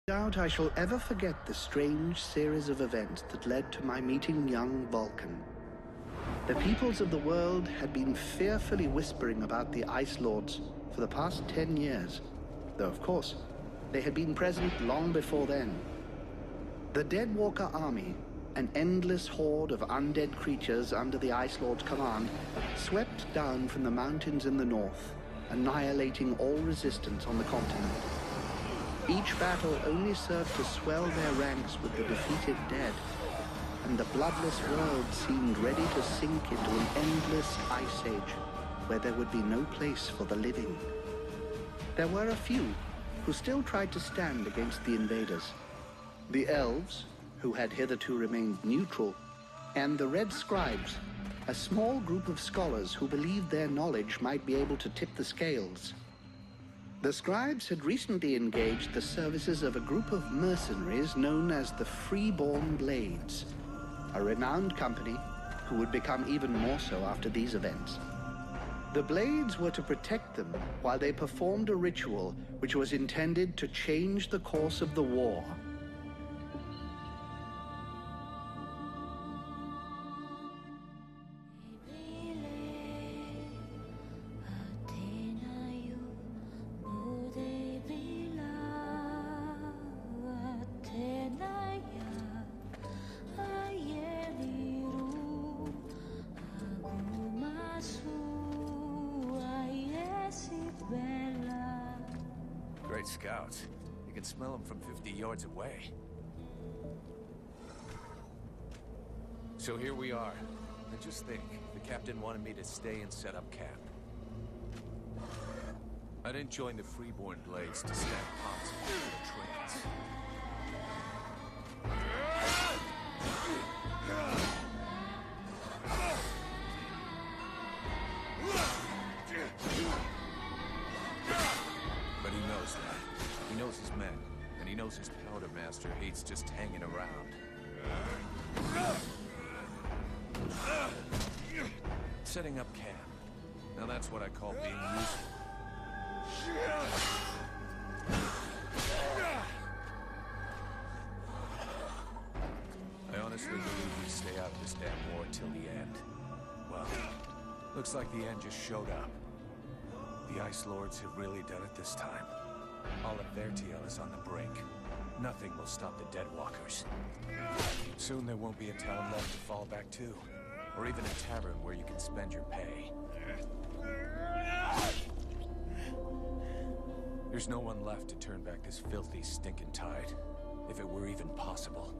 Doubt I shall ever forget the strange series of events that led to my meeting young Vulcan. The peoples of the world had been fearfully whispering about the Ice Lords for the past 10 years, though of course, they had been present long before then. The Deadwalker army, an endless horde of undead creatures under the Ice Lord's command, swept down from the mountains in the north, annihilating all resistance on the continent. Each battle only served to swell their ranks with the defeated dead, and the bloodless world seemed ready to sink into an endless ice age where there would be no place for the living. There were a few who still tried to stand against the invaders. The elves, who had hitherto remained neutral, and the red scribes, a small group of scholars who believed their knowledge might be able to tip the scales. The scribes had recently engaged the services of a group of mercenaries known as the Freeborn Blades, a renowned company who would become even more so after these events. The Blades were to protect them while they performed a ritual which was intended to change the course of the war. Great scouts. You can smell them from 50 yards away. So here we are. And just think, the captain wanted me to stay and set up camp. I didn't join the Freeborn Blades to stand ponds and the trains. But he knows that. He knows his men, and he knows his powder master hates just hanging around. Setting up camp. Now that's what I call being useful. I honestly believe we stay out of this damn war till the end. Well, looks like the end just showed up. The Ice Lords have really done it this time. All of Vertiel is on the brink. Nothing will stop the Deadwalkers. Soon there won't be a town left to fall back to, or even a tavern where you can spend your pay. There's no one left to turn back this filthy, stinking tide, if it were even possible.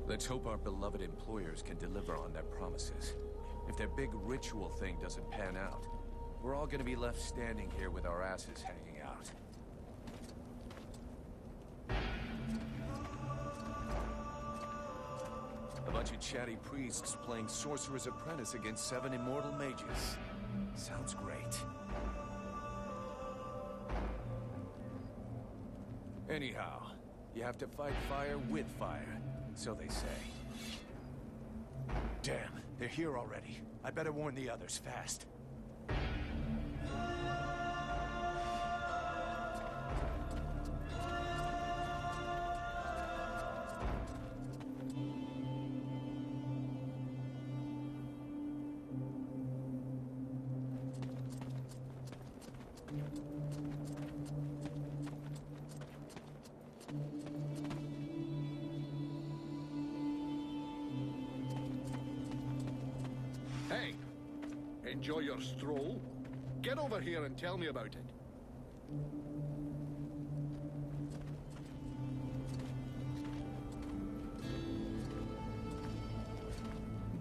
Let's hope our beloved employers can deliver on their promises. If their big ritual thing doesn't pan out, we're all gonna be left standing here with our asses hanging out. A bunch of chatty priests playing Sorcerer's Apprentice against 7 immortal mages. Sounds great. Anyhow, you have to fight fire with fire, so they say. Damn, they're here already. I better warn the others fast. Hey, enjoy your stroll? Get over here and tell me about it.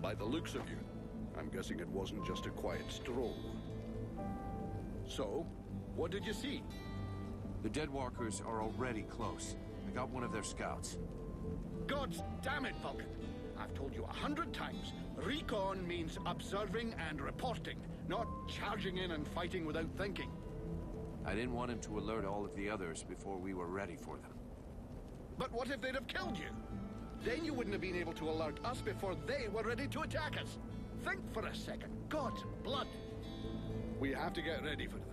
By the looks of you, I'm guessing it wasn't just a quiet stroll. So, what did you see? The Deadwalkers are already close. I got one of their scouts. God damn it, Vulcan! I've told you 100 times, recon means observing and reporting, not charging in and fighting without thinking. I didn't want him to alert all of the others before we were ready for them. But what if they'd have killed you? Then you wouldn't have been able to alert us before they were ready to attack us. Think for a second. God's blood. We have to get ready for them.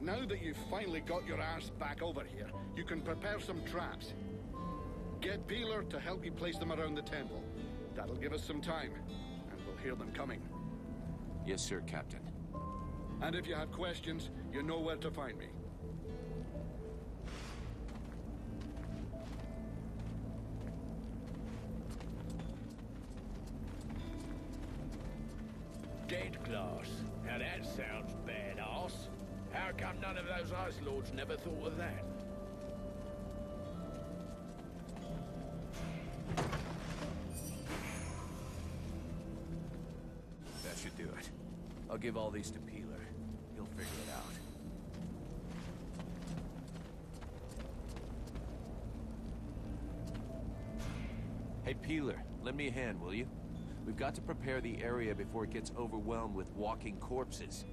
Now that you've finally got your ass back over here, you can prepare some traps. Get Peeler to help you place them around the temple. That'll give us some time, and we'll hear them coming. Yes, sir, Captain. And if you have questions, you know where to find me. Dead glass. Now that sounds badass. How come none of those Ice Lords never thought of that? That should do it. I'll give all these to Peeler. He'll figure it out. Hey, Peeler, lend me a hand, will you? We've got to prepare the area before it gets overwhelmed with walking corpses.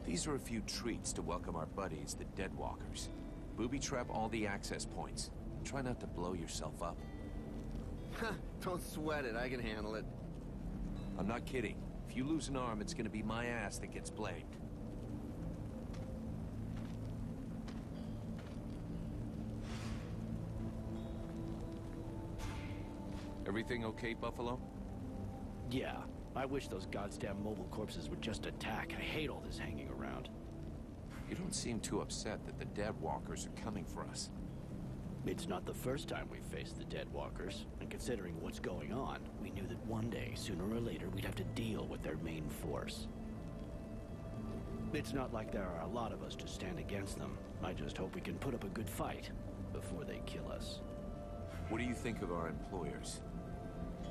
These are a few treats to welcome our buddies, the Deadwalkers. Booby-trap all the access points. Try not to blow yourself up. Don't sweat it, I can handle it. I'm not kidding. If you lose an arm, it's gonna be my ass that gets blamed. Everything okay, Buffalo? Yeah, I wish those goddamn mobile corpses would just attack. I hate all this hanging around. You don't seem too upset that the Deadwalkers are coming for us. It's not the first time we've faced the Deadwalkers, and considering what's going on, we knew that one day, sooner or later, we'd have to deal with their main force. It's not like there are a lot of us to stand against them. I just hope we can put up a good fight before they kill us. What do you think of our employers?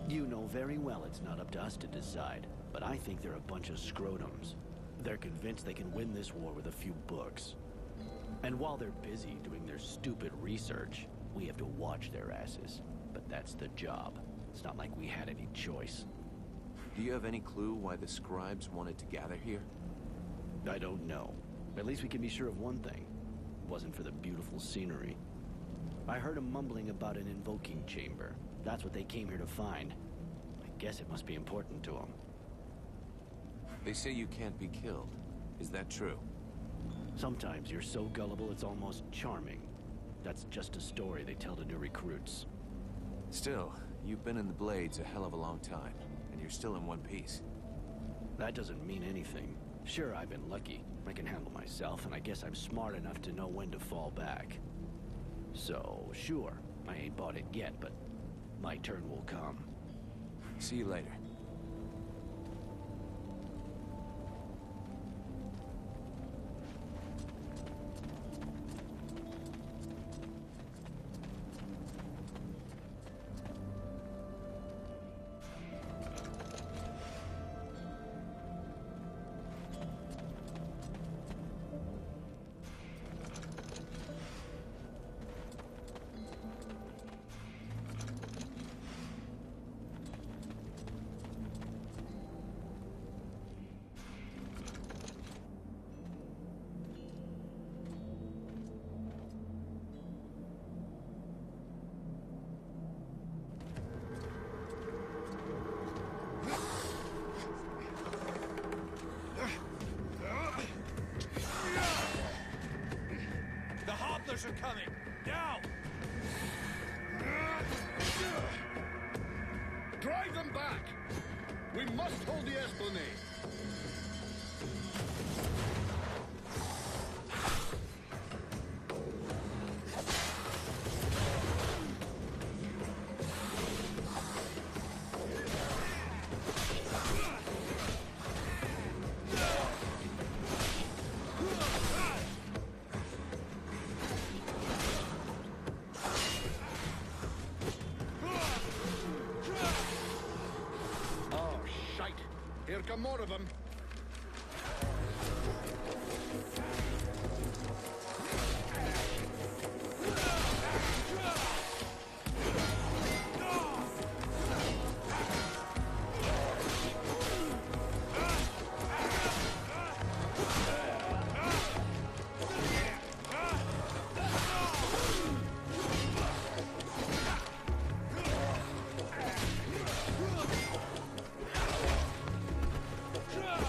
You know very well it's not up to us to decide, but I think they're a bunch of scrotums. They're convinced they can win this war with a few books. And while they're busy doing their stupid research, we have to watch their asses. But that's the job. It's not like we had any choice. Do you have any clue why the scribes wanted to gather here? I don't know. At least we can be sure of one thing. It wasn't for the beautiful scenery. I heard them mumbling about an invoking chamber. That's what they came here to find. I guess it must be important to them. They say you can't be killed. Is that true? Sometimes you're so gullible it's almost charming. That's just a story they tell to new recruits. Still, you've been in the Blades a hell of a long time, and you're still in one piece. That doesn't mean anything. Sure, I've been lucky. I can handle myself, and I guess I'm smart enough to know when to fall back. So, sure, I ain't bought it yet, but my turn will come. See you later. Are coming! Now! Drive them back! We must hold the Esplanade! Here come more of them. Drop!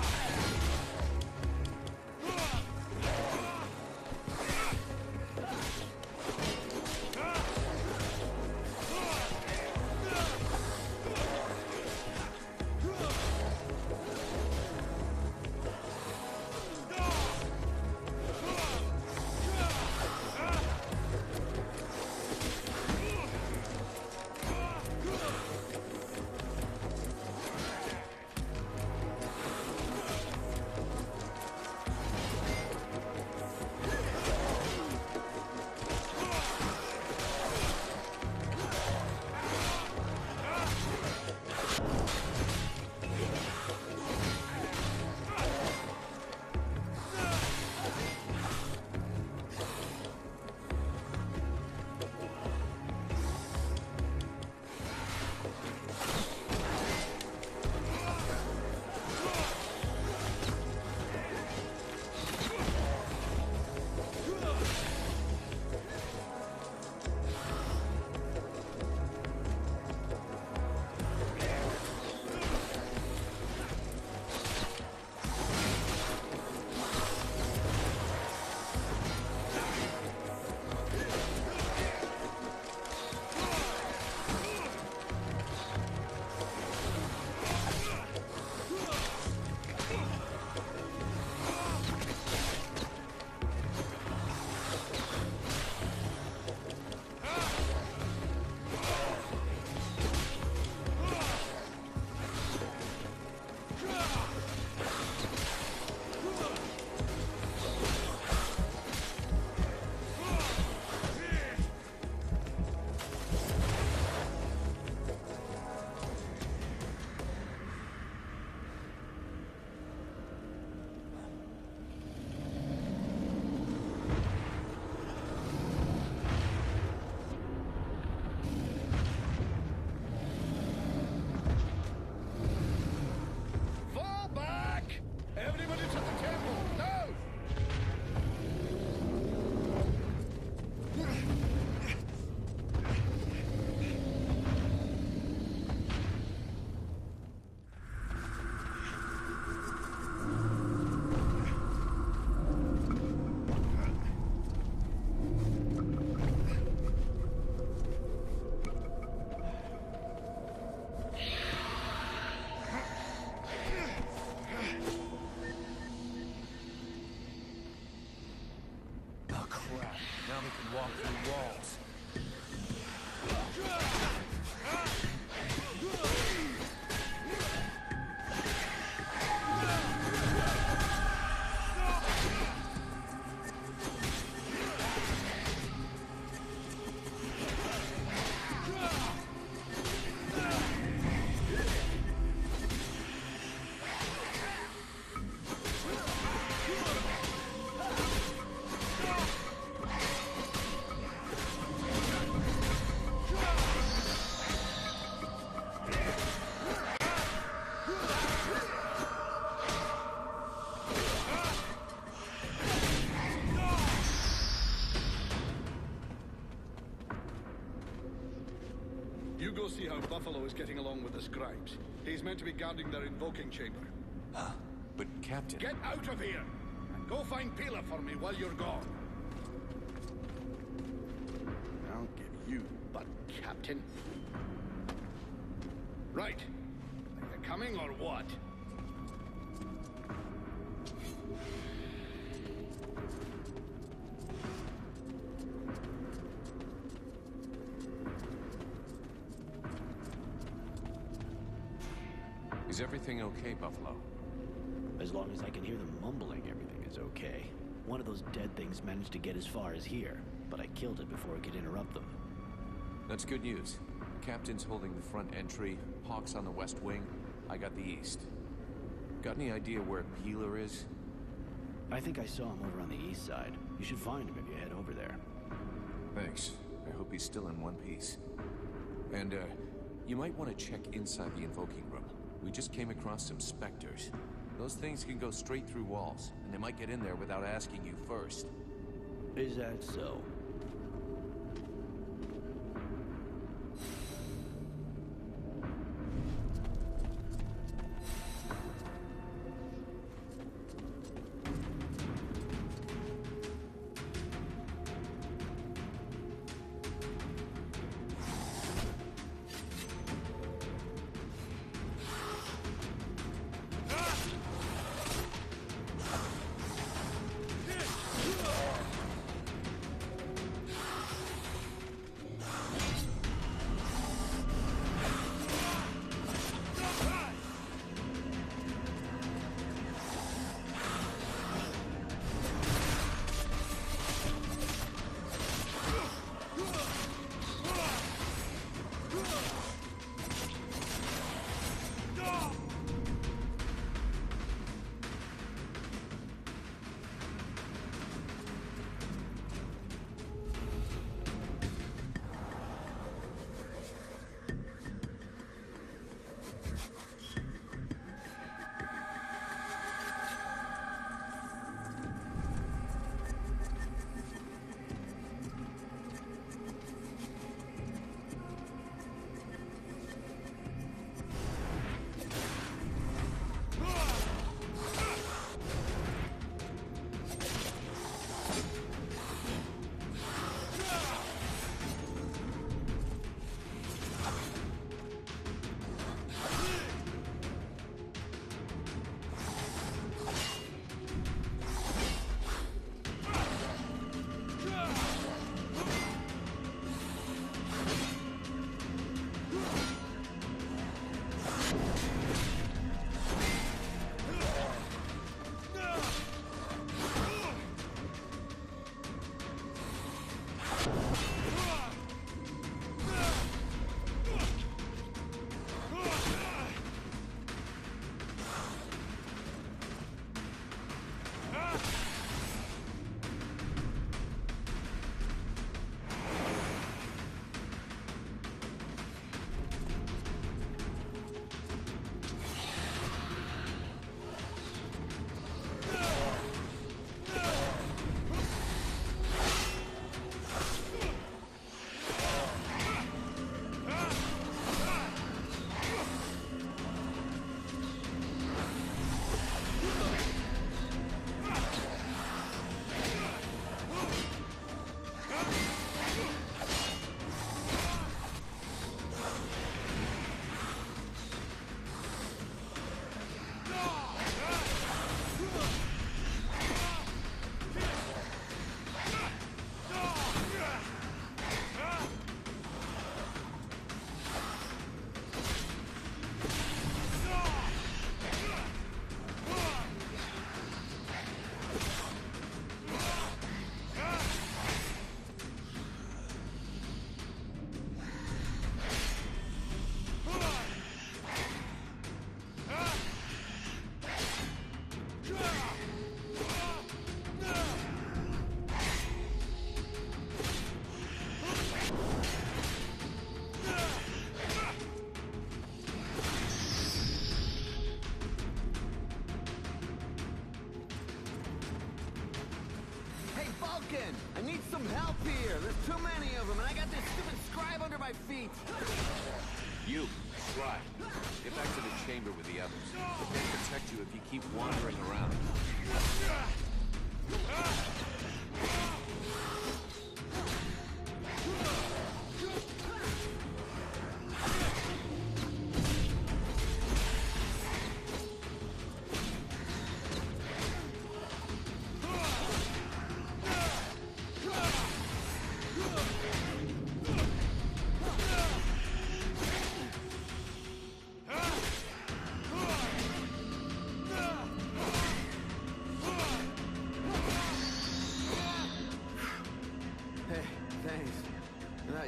Now they can walk through walls. You go see how Buffalo is getting along with the scribes. He's meant to be guarding their invoking chamber. Huh? But Captain... Get out of here! And go find Peeler for me while you're gone. I'll give you butt, Captain. Right. Are you coming or what? Is everything okay, Buffalo? As long as I can hear them mumbling, everything is okay. One of those dead things managed to get as far as here, but I killed it before it could interrupt them. That's good news. Captain's holding the front entry, Hawk's on the west wing, I got the east. Got any idea where Peeler is? I think I saw him over on the east side. You should find him if you head over there. Thanks. I hope he's still in one piece. And, you might want to check inside the invoking room. We just came across some specters. Those things can go straight through walls, and they might get in there without asking you first. Is that so? Vulcan! I need some help here. There's too many of them, and I got this stupid scribe under my feet. You, Scribe. Get back to the chamber with the others. They can protect you if you keep wandering around.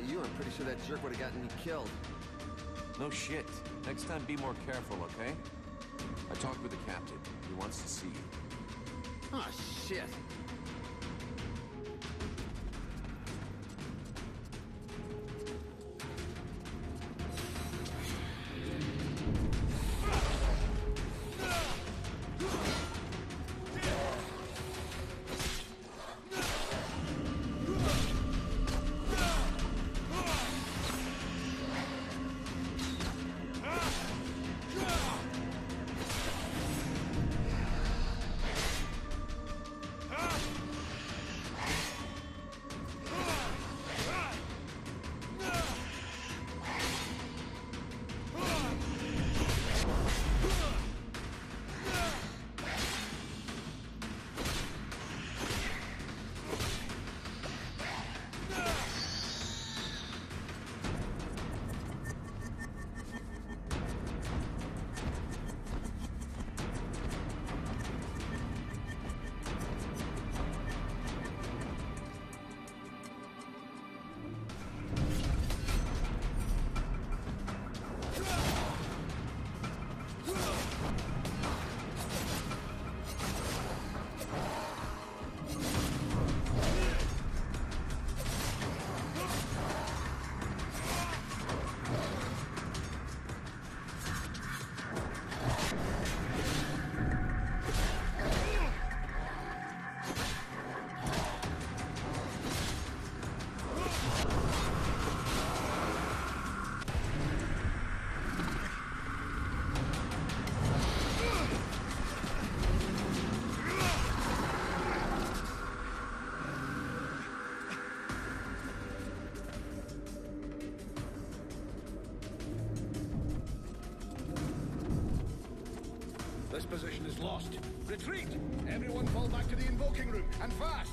You, I'm pretty sure that jerk would have gotten me killed. No shit. Next time, be more careful, okay? I talked with the captain. He wants to see you. Oh, shit. This position is lost. Retreat! Everyone fall back to the invoking room, and fast!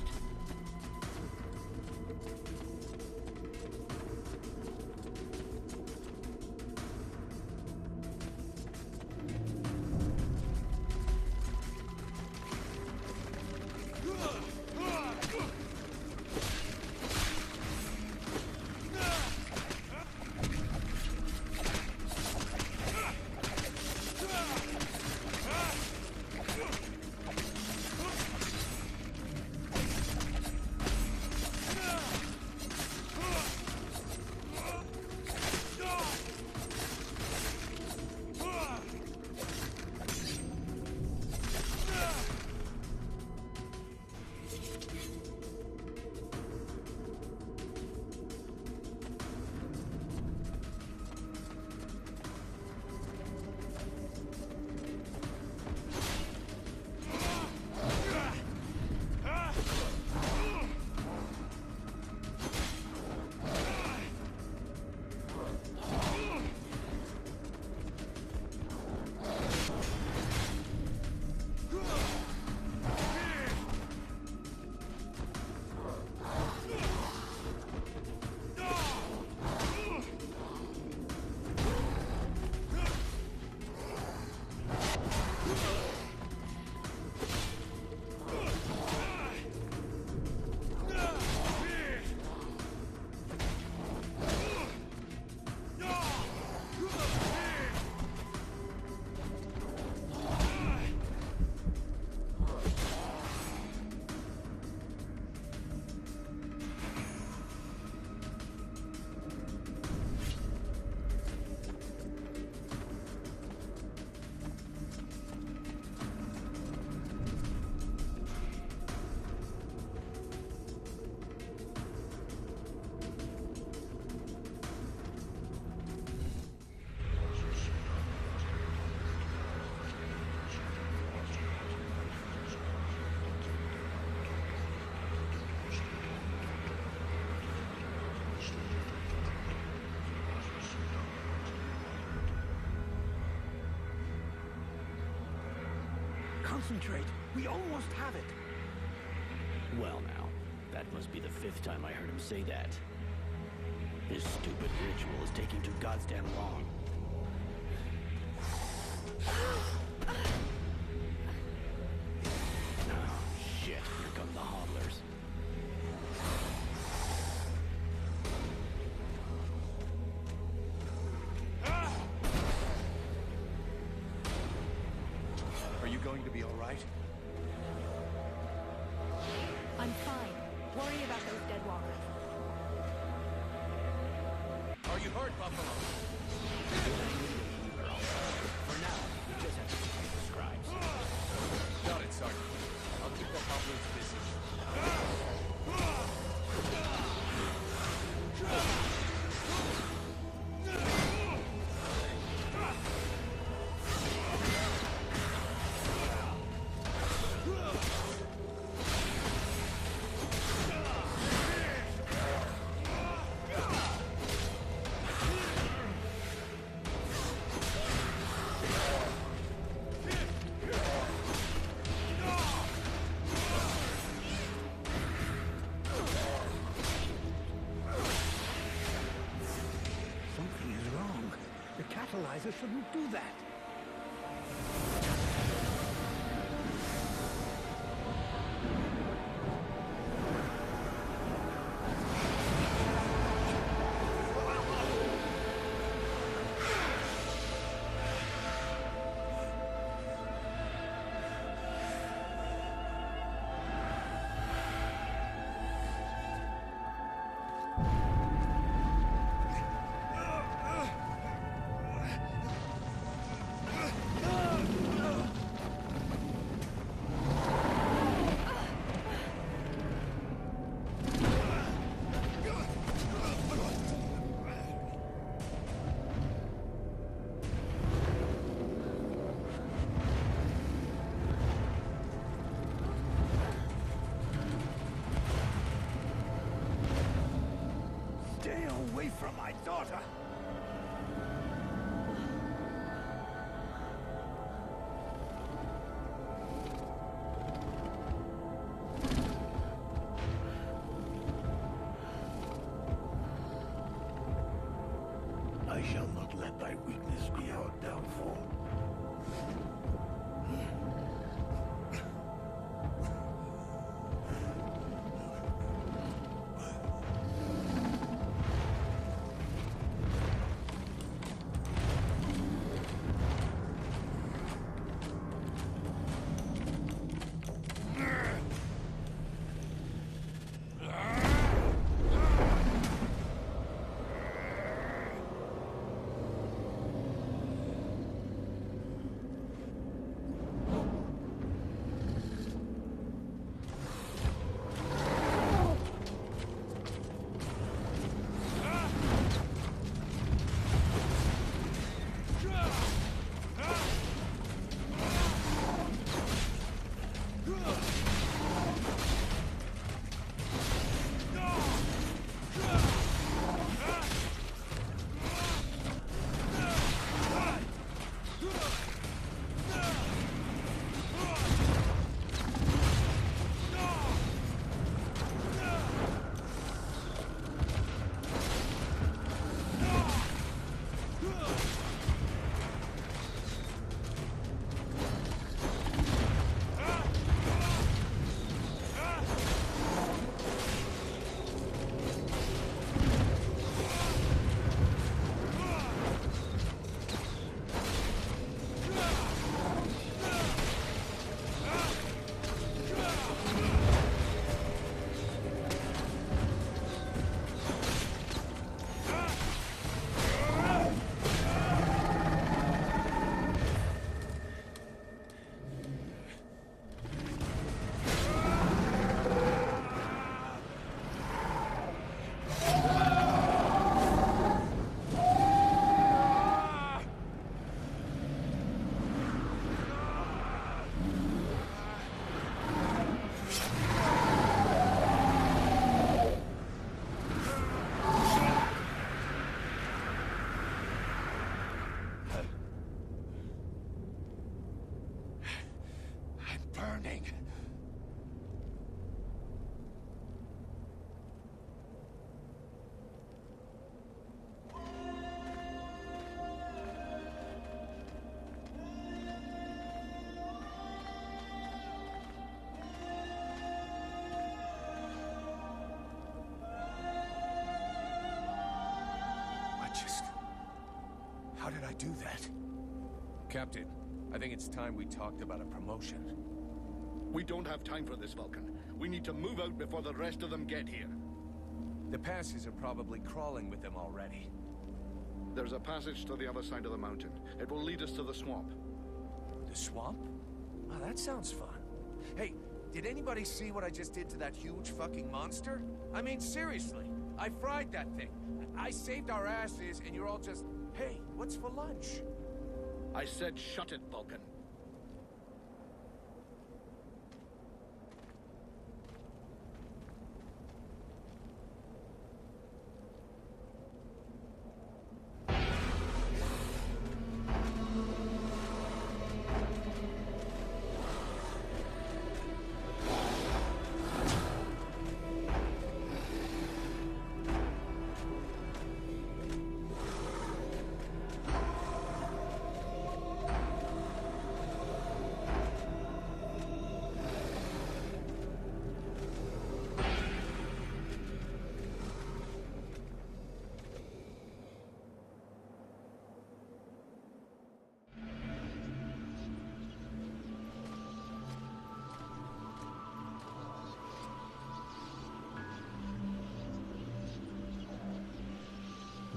Concentrate. We almost have it. Well now, that must be the 5th time I heard him say that. This stupid ritual is taking too goddamn long. Oh, shit. Here come the hodlers. Are you going to be all right? I'm fine. Worry about those dead walkers. Are you hurt, Buffalo? For now, we just have to fight the scribes. Got it, Sergeant. I'll keep the hobblers busy. Something is wrong. The catalyzer shouldn't do that. Stay away from my daughter! I shall not let thy weakness be our downfall. How did I do that? Captain, I think it's time we talked about a promotion. We don't have time for this, Vulcan. We need to move out before the rest of them get here. The passes are probably crawling with them already. There's a passage to the other side of the mountain. It will lead us to the swamp. The swamp? Oh, that sounds fun. Hey, did anybody see what I just did to that huge fucking monster? I mean, seriously, I fried that thing. I saved our asses, and you're all just, hey, what's for lunch? I said shut it, Vulcan.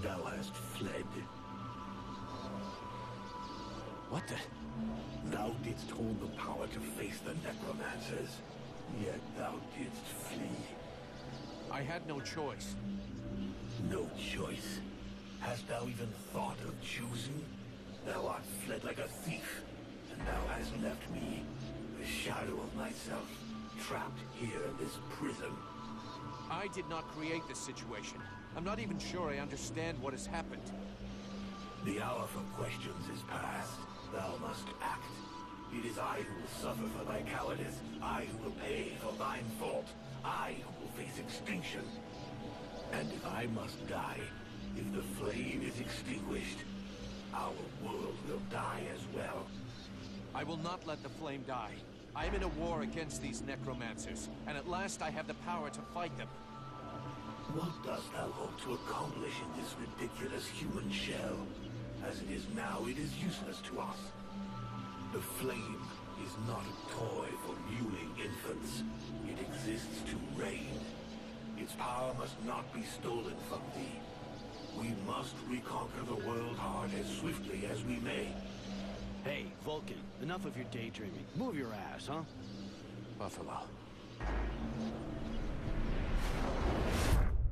Thou hast fled. What the? Thou didst hold the power to face the necromancers, yet thou didst flee. I had no choice. No choice. Hast thou even thought of choosing? Thou art fled like a thief, and thou hast left me, the shadow of myself, trapped here in this prison. I did not create this situation. I'm not even sure I understand what has happened. The hour for questions is past. Thou must act. It is I who will suffer for thy cowardice. I who will pay for thine fault. I who will face extinction. And if I must die, if the flame is extinguished, our world will die as well. I will not let the flame die. I am in a war against these necromancers, and at last I have the power to fight them. What dost thou hope to accomplish in this ridiculous human shell? As it is now, it is useless to us. The flame is not a toy for mewing infants. It exists to reign. Its power must not be stolen from thee. We must reconquer the world heart as swiftly as we may. Hey, Vulcan, enough of your daydreaming. Move your ass, huh? Buffalo.